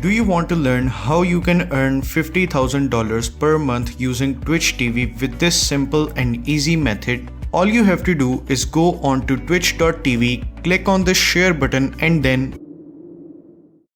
Do you want to learn how you can earn $50,000 per month using Twitch TV with this simple and easy method? All you have to do is go on to twitch.tv, click on the share button and then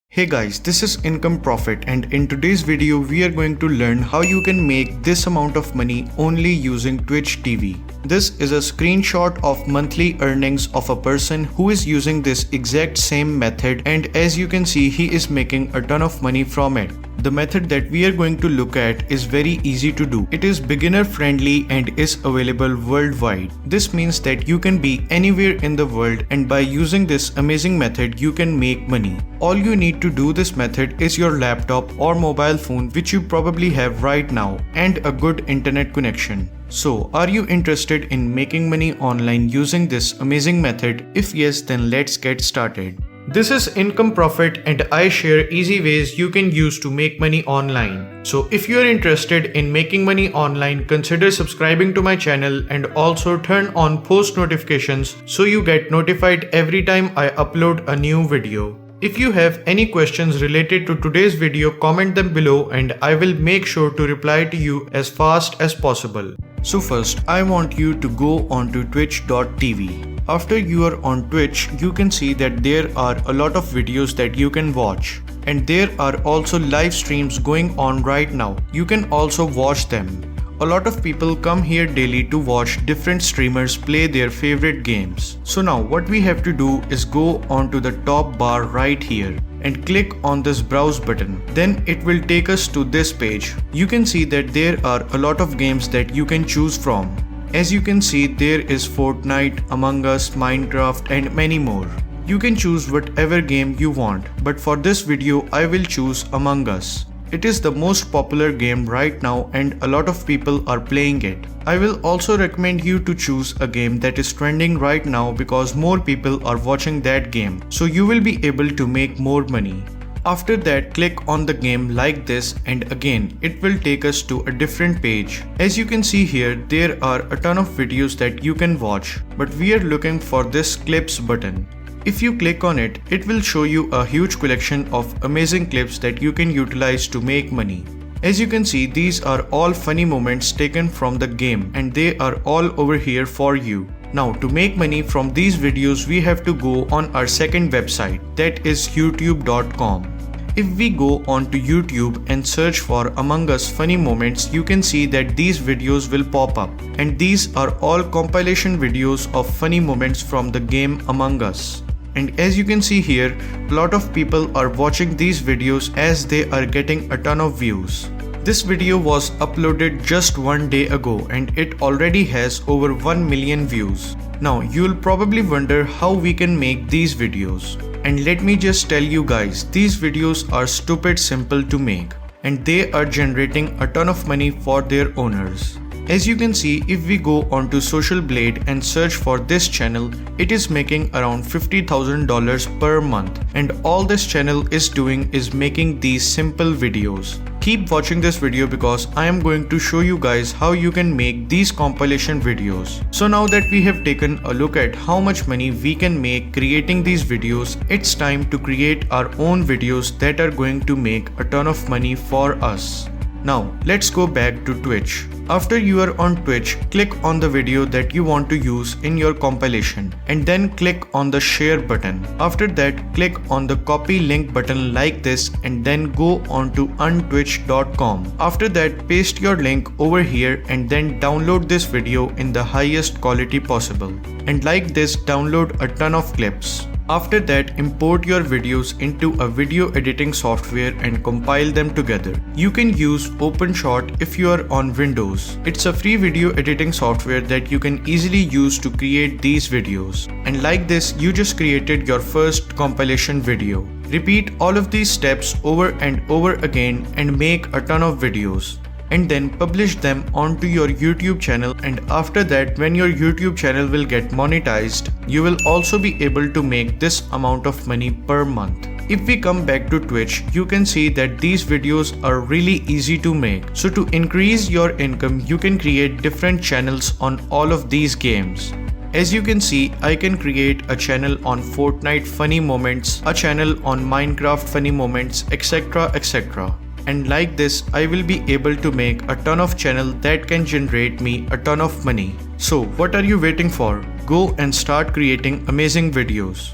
Hey guys, this is Income Profit, and in today's video we are going to learn how you can make this amount of money only using Twitch TV. This is a screenshot of monthly earnings of a person who is using this exact same method, and as you can see he is making a ton of money from it. The method that we are going to look at is very easy to do. It is beginner friendly and is available worldwide. This means that you can be anywhere in the world, and by using this amazing method you can make money. All you need to do this method is your laptop or mobile phone, which you probably have right now, and a good internet connection. So, are you interested in making money online using this amazing method? If yes, then let's get started. This is Income Profit, and I share easy ways you can use to make money online. So if you are interested in making money online, consider subscribing to my channel and also turn on post notifications so you get notified every time I upload a new video. If you have any questions related to today's video, comment them below and I will make sure to reply to you as fast as possible. So first, I want you to go on to twitch.tv. After you are on Twitch, you can see that there are a lot of videos that you can watch. And there are also live streams going on right now. You can also watch them. A lot of people come here daily to watch different streamers play their favorite games. So now what we have to do is go onto the top bar right here and click on this browse button. Then it will take us to this page. You can see that there are a lot of games that you can choose from. As you can see, there is Fortnite, Among Us, Minecraft and many more. You can choose whatever game you want, but for this video I will choose Among Us. It is the most popular game right now and a lot of people are playing it. I will also recommend you to choose a game that is trending right now because more people are watching that game, so you will be able to make more money. After that, click on the game like this and again it will take us to a different page. As you can see here, there are a ton of videos that you can watch, but we are looking for this clips button. If you click on it, it will show you a huge collection of amazing clips that you can utilize to make money. As you can see, these are all funny moments taken from the game and they are all over here for you. Now to make money from these videos, we have to go on our second website, that is youtube.com. If we go on to YouTube and search for Among Us funny moments, you can see that these videos will pop up, and these are all compilation videos of funny moments from the game Among Us. And as you can see here, a lot of people are watching these videos as they are getting a ton of views. This video was uploaded just one day ago and it already has over 1 million views. Now you'll probably wonder how we can make these videos. And let me just tell you guys, these videos are stupid simple to make and they are generating a ton of money for their owners. As you can see, if we go onto Social Blade and search for this channel, it is making around $50,000 per month, and all this channel is doing is making these simple videos. Keep watching this video because I am going to show you guys how you can make these compilation videos. So now that we have taken a look at how much money we can make creating these videos, it's time to create our own videos that are going to make a ton of money for us. Now let's go back to Twitch. After you are on Twitch, click on the video that you want to use in your compilation and then click on the share button. After that, click on the copy link button like this and then go on to untwitch.com. After that, paste your link over here and then download this video in the highest quality possible. And like this, download a ton of clips. After that, import your videos into a video editing software and compile them together. You can use OpenShot if you are on Windows. It's a free video editing software that you can easily use to create these videos. And like this, you just created your first compilation video. Repeat all of these steps over and over again and make a ton of videos. And then publish them onto your YouTube channel, and after that, when your YouTube channel will get monetized, you will also be able to make this amount of money per month. If we come back to Twitch, you can see that these videos are really easy to make. So to increase your income, you can create different channels on all of these games. As you can see, I can create a channel on Fortnite funny moments, a channel on Minecraft funny moments, etc, etc. And like this, I will be able to make a ton of channel that can generate me a ton of money. So what are you waiting for? Go and start creating amazing videos.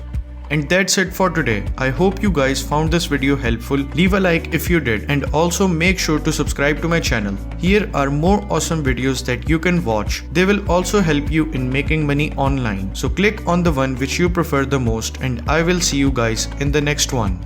And that's it for today. I hope you guys found this video helpful. Leave a like if you did, and also make sure to subscribe to my channel. Here are more awesome videos that you can watch. They will also help you in making money online. So click on the one which you prefer the most, and I will see you guys in the next one.